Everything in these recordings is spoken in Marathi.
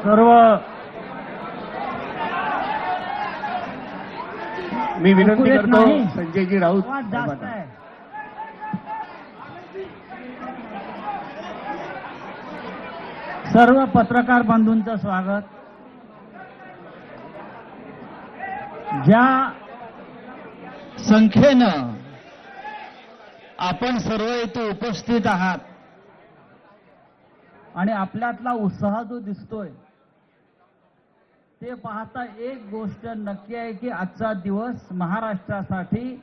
सर्व मी विनंती ऐकू येत करतो नाही. संजयजी राऊत आवाज जास्त आहे. सर्व पत्रकार बंधूंचं स्वागत. ज्या संख्येनं आपण सर्व इथे उपस्थित आहात आणि आपल्यातला उत्साह जो दिसतोय ते पाहता एक गोष्ट नक्की आहे की आजचा दिवस महाराष्ट्रासाठी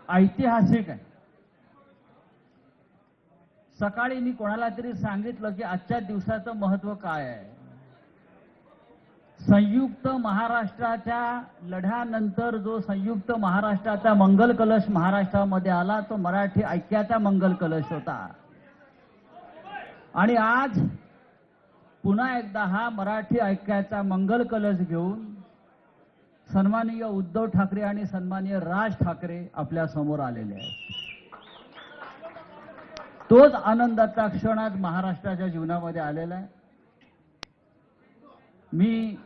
ऐतिहासिक आहे. सकाळी मी कोणाला तरी सांगितलं की आजच्या दिवसाचं महत्त्व काय आहे. संयुक्त महाराष्ट्राच्या लढ्यानंतर जो संयुक्त महाराष्ट्राचा मंगल कलश महाराष्ट्रामध्ये आला तो मराठी ऐक्याचा मंगल कलश होता. आणि आज पुन्हा एकदा हा मराठी ऐक्याचा मंगल कलश घेऊन सन्माननीय उद्धव ठाकरे आणि सन्माननीय राज ठाकरे आपल्या समोर आलेले आहेत. तोच आनंदाचा क्षण आज महाराष्ट्राच्या जीवनामध्ये आलेला आहे. मी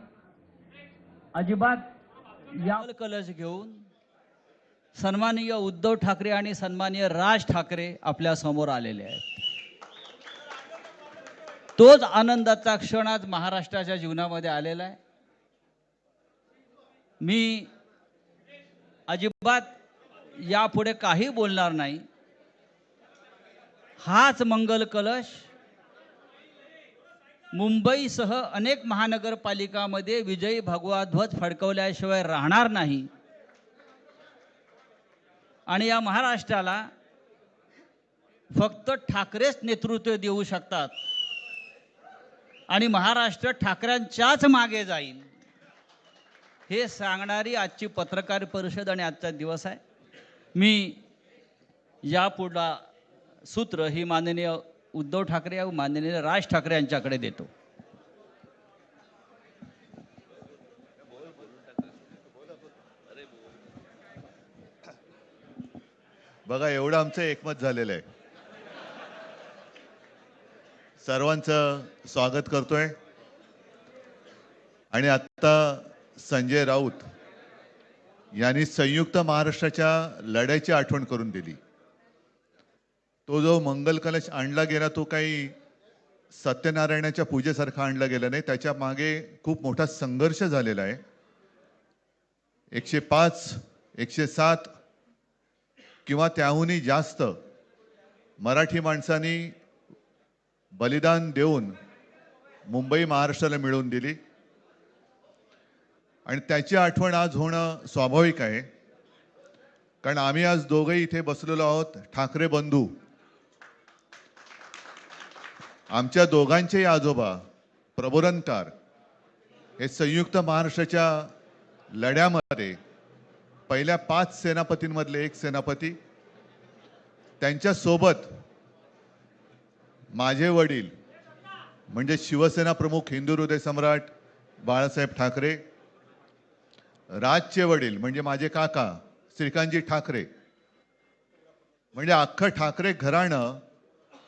अजिबात या कलश घेऊन सन्माननीय उद्धव ठाकरे आणि सन्माननीय राज ठाकरे आपल्या समोर आलेले आहेत. तोच आनंदाचा क्षण आज महाराष्ट्राच्या जीवनामध्ये आलेला आहे. मी अजिबात यापुढे काही बोलणार नाही. हाच मंगल कलश मुंबईसह अनेक महानगरपालिकामध्ये विजयी भगवा ध्वज फडकवल्याशिवाय राहणार नाही. आणि या महाराष्ट्राला फक्त ठाकरेच नेतृत्व देऊ शकतात आणि महाराष्ट्र ठाकरेंच्याच मागे जाईल हे सांगणारी आजची पत्रकार परिषद आणि आजचा दिवस आहे. मी यापुढला सूत्र ही माननीय उद्धव ठाकरे व माननीय राज ठाकरे यांच्याकडे देतो. बघा एवढं आमचं एकमत झालेलं आहे. सर्वांचं स्वागत करतोय. आणि आत्ता संजय राऊत यांनी संयुक्त महाराष्ट्राच्या लढ्याची आठवण करून दिली. तो जो मंगल कलश आणला गेला तो काही सत्यनारायणाच्या पूजेसारखा आणला गेला नाही. त्याच्या मागे खूप मोठा संघर्ष झालेला आहे. 105, 107 किंवा त्याहूनही जास्त मराठी माणसांनी बलिदान देऊन मुंबई महाराष्ट्राला मिळवून दिली आणि त्याची आठवण आज होणं स्वाभाविक आहे. कारण आम्ही आज दोघंही इथे बसलेलो आहोत ठाकरे बंधू. आमच्या दोघांचेही आजोबा प्रबोधनकार हे संयुक्त महाराष्ट्राच्या लढ्यामध्ये पहिल्या 5 सेनापतींमधले एक सेनापती. त्यांच्यासोबत माझे वडील म्हणजे शिवसेना प्रमुख हिंदू हृदय सम्राट बाळासाहेब ठाकरे, राजचे वडील म्हणजे माझे काका श्रीकांतजी ठाकरे, म्हणजे अख्खं ठाकरे घराणं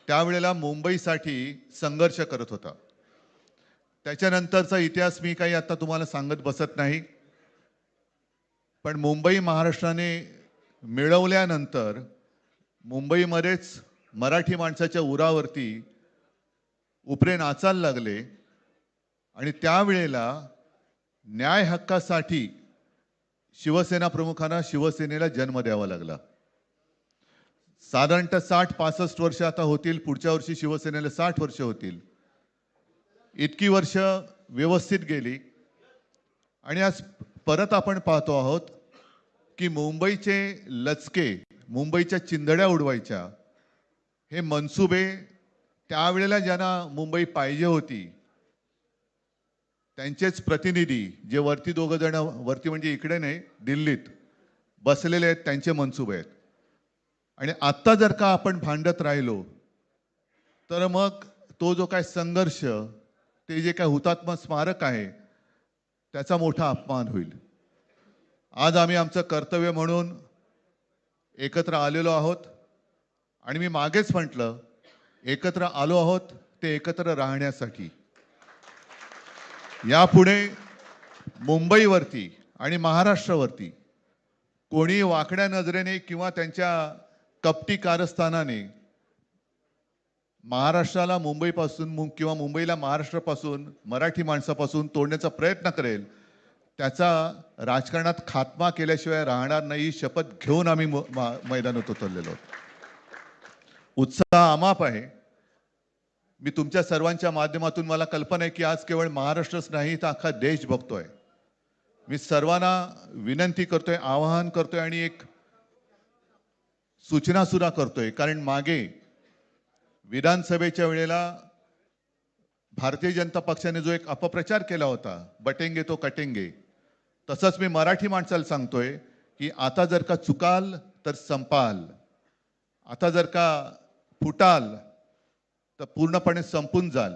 त्यावेळेला मुंबईसाठी संघर्ष करत होता. त्याच्यानंतरचा इतिहास मी काही आता तुम्हाला सांगत बसत नाही. पण मुंबई महाराष्ट्राने मिळवल्यानंतर मुंबईमध्येच मराठी माणसाच्या उरावरती उपरे नाचायला लागले आणि त्यावेळेला न्याय हक्कासाठी शिवसेना प्रमुखांना शिवसेनेला जन्म द्यावा लागला. साधारणतः 60-65 वर्ष आता होतील. पुढच्या वर्षी शिवसेनेला 60 वर्ष होतील. इतकी वर्ष व्यवस्थित गेली आणि आज परत आपण पाहतो आहोत की मुंबईचे लचके, मुंबईच्या चिंधड्या उडवायच्या हे मनसुबे त्यावेळेला ज्यांना मुंबई पाहिजे होती त्यांचेच प्रतिनिधी जे वरती दोघं जण, वरती म्हणजे इकडे नाही दिल्लीत बसलेले आहेत, त्यांचे मनसुबे आहेत. आणि आत्ता जर का आपण भांडत राहिलो तर मग तो जो काय संघर्ष, ते जे काय हुतात्मा स्मारक आहे त्याचा मोठा अपमान होईल. आज आम्ही आमचं कर्तव्य म्हणून एकत्र आलेलो आहोत आणि मी मागेच म्हटलं एकत्र आलो आहोत ते एकत्र राहण्यासाठी. यापुढे मुंबईवरती आणि महाराष्ट्रावरती कोणी वाकड्या नजरेने किंवा त्यांच्या कपटी कारस्थानाने महाराष्ट्राला मुंबईपासून किंवा मुंबईला महाराष्ट्रापासून मराठी माणसापासून तोडण्याचा प्रयत्न करेल, त्याचा राजकारणात खात्मा केल्याशिवाय राहणार नाही, शपथ घेऊन आम्ही मैदानात उतरलेलो आहोत. उत्साह अमाप आहे. मी तुमच्या सर्वांच्या माध्यमातून, मला कल्पना आहे की आज केवळ महाराष्ट्रच नाही तर अख्खा देश बघतोय. मी सर्वांना विनंती करतोय, आवाहन करतोय आणि एक सूचना सुद्धा करतोय. कारण मागे विधानसभेच्या वेळेला भारतीय जनता पक्षाने जो एक अपप्रचार केला होता, बटेंगे तो कटेंगे, तसंच मी मराठी माणसाला सांगतोय की आता जर का चुकाल तर संपाल, आता जर का फुटाल तर पूर्णपणे संपून जाल.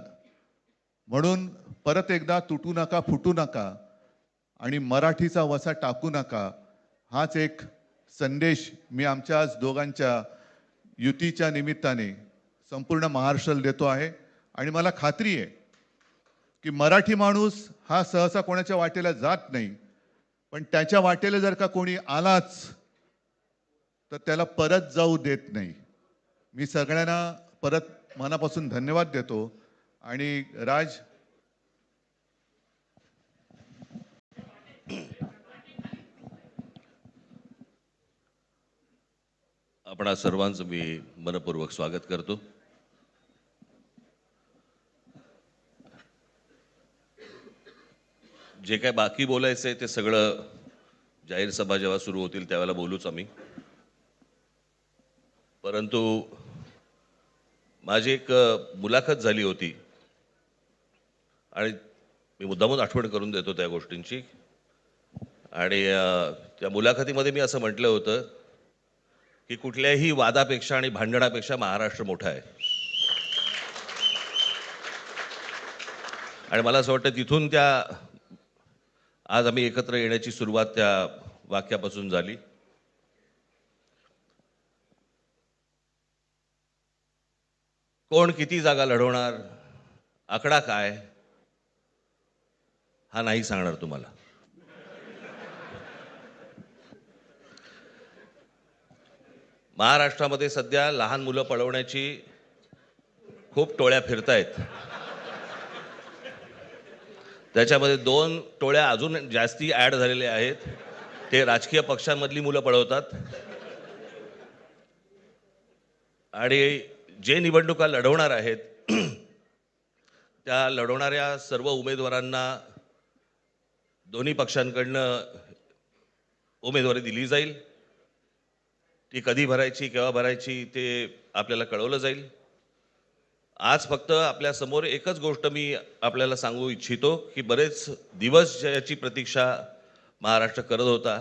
म्हणून परत एकदा तुटू नका, फुटू नका आणि मराठीचा वसा टाकू नका, हाच एक संदेश मी आमच्या आज दोघांच्या युतीच्या निमित्ताने संपूर्ण महाराष्ट्राला देतो आहे. आणि मला खात्री आहे की मराठी माणूस हा सहसा कोणाच्या वाटेला जात नाही, पण त्याच्या वाटेला जर का कोणी आलाच तर त्याला परत जाऊ देत नाही. मी सगळ्यांना परत मनापासून धन्यवाद देतो. आणि राज, आपणा सर्वांचं मी मनपूर्वक स्वागत करतो. जे काय बाकी बोलायचं आहे ते सगळं जाहीर सभा जेव्हा सुरू होतील त्यावेळेला बोलूच आम्ही. परंतु माझी एक मुलाखत झाली होती आणि मी मुद्दामून आठवण करून देतो त्या गोष्टींची. आणि त्या मुलाखतीमध्ये मी असं म्हटलं होतं की कुठल्याही वादापेक्षा आणि भांडणापेक्षा महाराष्ट्र मोठा आहे. आणि मला असं वाटतं तिथून त्या आज आम्ही एकत्र येण्याची सुरुवात त्या वाक्यापासून झाली. कोण किती जागा लढवणार, आकडा काय, हा नाही सांगणार तुम्हाला. महाराष्ट्रामध्ये सध्या लहान मुलं पळवण्याची खूप टोळ्या फिरतायत. त्याच्यामध्ये 2 टोळ्या अजून जास्ती ॲड झालेल्या आहेत. ते राजकीय पक्षांमधली मुलं पळवतात आणि जे निवडणुका लढवणार आहेत त्या लढवणाऱ्या सर्व उमेदवारांना दोन्ही पक्षांकडनं उमेदवारी दिली जाईल. ती कधी भरायची, केव्हा भरायची ते आपल्याला कळवलं जाईल. आज फक्त आपल्या समोर एकच गोष्ट मी आपल्याला सांगू इच्छितो की बरेच दिवस ज्याची प्रतीक्षा महाराष्ट्र करत होता,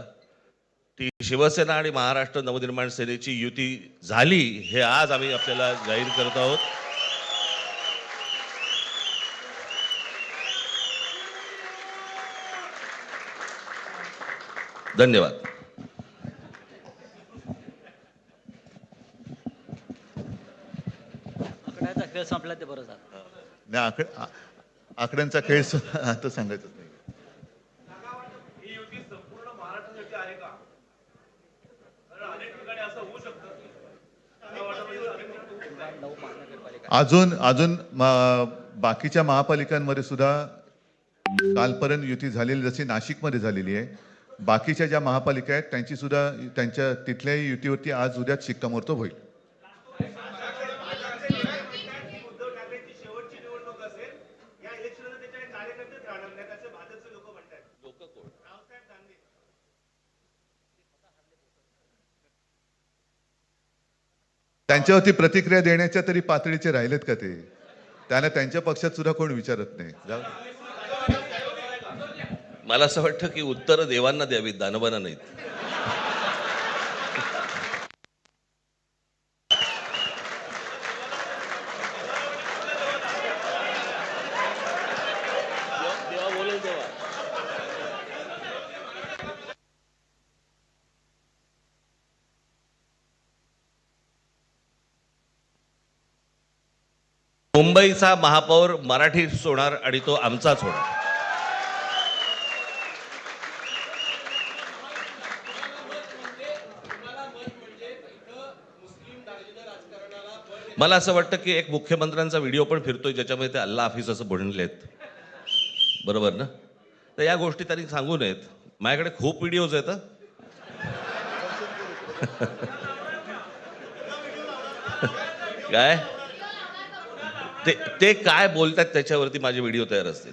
ती शिवसेना आणि महाराष्ट्र नवनिर्माण सेनेची युती झाली, हे आज आम्ही आपल्याला जाहीर करत आहोत. धन्यवाद. आकड्याचा खेळ संपला ते बरं झालं. नाही, आकड्यांचा खेळ आता सांगायचं नाही. अजून बाकीच्या महापालिकांमध्ये सुद्धा कालपर्यंत युती झालेली, जशी नाशिकमध्ये झालेली आहे, बाकीच्या ज्या महापालिका आहेत त्यांची सुद्धा त्यांच्या तिथल्याही युतीवरती आज उद्याच शिक्कामोर्तब होईल. त्यांच्यावरती प्रतिक्रिया देण्याच्या तरी पातळीचे राहिलेत का ते? त्यांना त्यांच्या पक्षात सुद्धा कोण विचारत नाही. जाऊ. मला असं वाटतं की उत्तर देवांना द्यावीत, दानवांना नाहीत. मुंबईचा महापौर मराठीच होणार आणि तो आमचाच होणार. मला असं वाटतं की एक मुख्यमंत्र्यांचा व्हिडिओ पण फिरतोय ज्याच्यामध्ये ते अल्ला हाफिज असं बनलेत, बरोबर ना? तर या गोष्टी त्यांनी सांगू नयेत. माझ्याकडे खूप व्हिडिओज आहेत. काय ते काय बोलतात त्याच्यावरती माझे व्हिडिओ तयार असतील.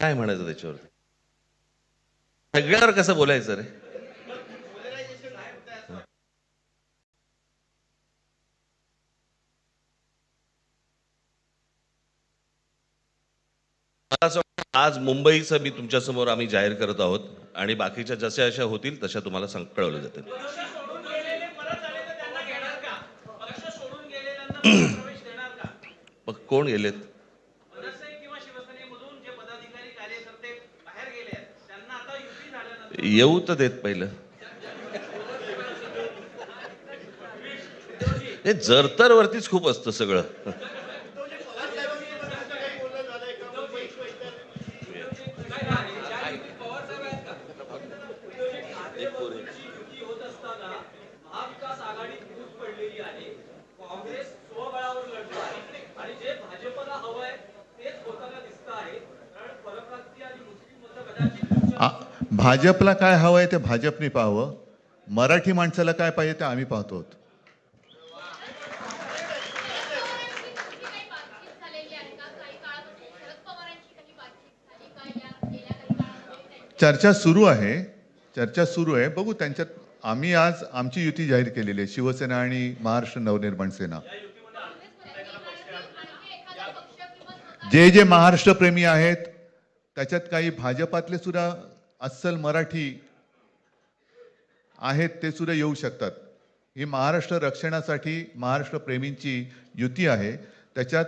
काय म्हणायचं त्याच्यावरती? सगळ्यावर कसं बोलायचं रे? मला असं वाटतं आज मुंबईचं मी तुमच्यासमोर आम्ही जाहीर करत आहोत आणि बाकीच्या जशा अशा होतील तशा तुम्हाला कळवलं जातील. मग कोण गेलेत? येऊ तर देत पहिलं. हे जरतर वरतीच खूप असतं सगळं. भाजपला काय हवं आहे ते भाजपने पाहावं, मराठी माणसाला काय पाहिजे ते आम्ही पाहतो. चर्चा सुरू आहे, बघू त्यांच्यात. आम्ही आज आमची युती जाहीर केलेली आहे, शिवसेना आणि महाराष्ट्र नवनिर्माण सेना. जे महाराष्ट्र प्रेमी आहेत त्याच्यात काही भाजपातले सुद्धा अस्सल मराठी आहेत, ते सुद्धा येऊ शकतात. ही महाराष्ट्र रक्षणासाठी महाराष्ट्र प्रेमींची युती आहे. त्याच्यात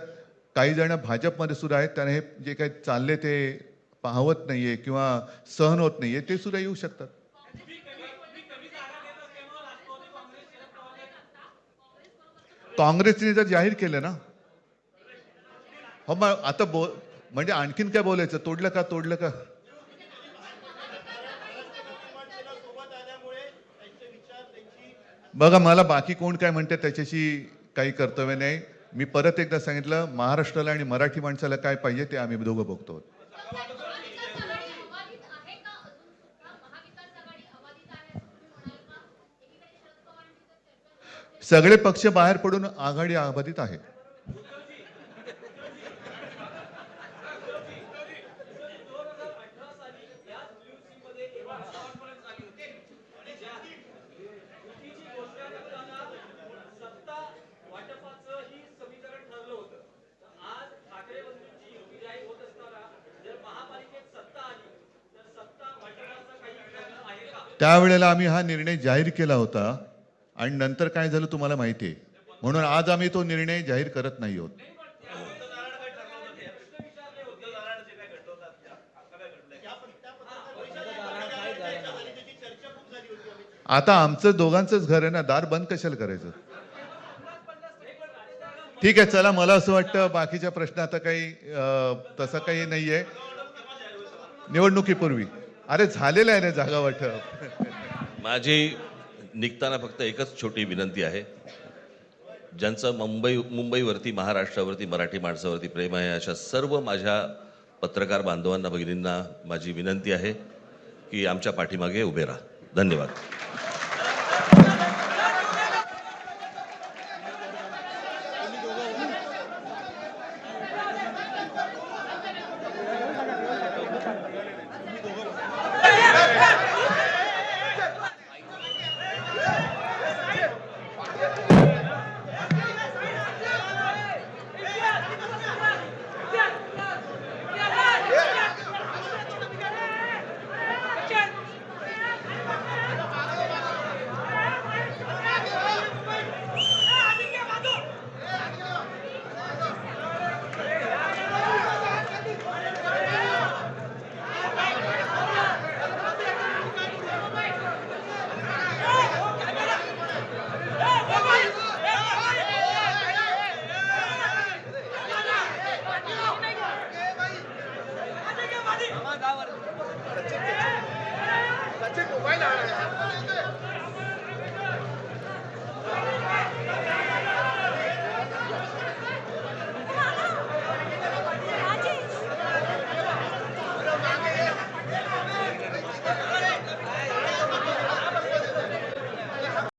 काही जण भाजपमध्ये सुद्धा आहेत, त्यांना हे जे काही चालले ते पाहवत नाहीये किंवा सहन होत नाहीये, ते सुद्धा येऊ शकतात. काँग्रेसने जर जाहीर केलं ना, हो मग आता म्हणजे आणखीन काय बोलायचं? तोडलं का? बघा, मला बाकी कोण काय म्हणते त्याच्याशी काही कर्तव्य नाही. मी परत एकदा सांगितलं, महाराष्ट्राला आणि मराठी माणसाला काय पाहिजे ते आम्ही दोघं बघतो. सगळे पक्ष बाहेर पडून आघाडी अबाधित आहे. त्यावेळेला आम्ही हा निर्णय जाहीर केला होता आणि नंतर काय झालं तुम्हाला माहिती आहे. म्हणून आज आम्ही तो निर्णय जाहीर करत नाही आहोत. आता आमचं दोघांचंच घर आहे ना, दार बंद कशाला करायचं? ठीक आहे, चला. मला असं वाटतं बाकीच्या प्रश्न आता काही तसं काही नाहीये. निवडणुकीपूर्वी अरे झालेलं आहे ना जागा वाटप. माझी निघताना फक्त एकच छोटी विनंती आहे. ज्यांचं मुंबईवरती, महाराष्ट्रावरती, मराठी माणसावरती प्रेम आहे, अशा सर्व माझ्या पत्रकार बांधवांना, भगिनींना माझी विनंती आहे की आमच्या पाठीमागे उभे राहा. धन्यवाद. का बरं?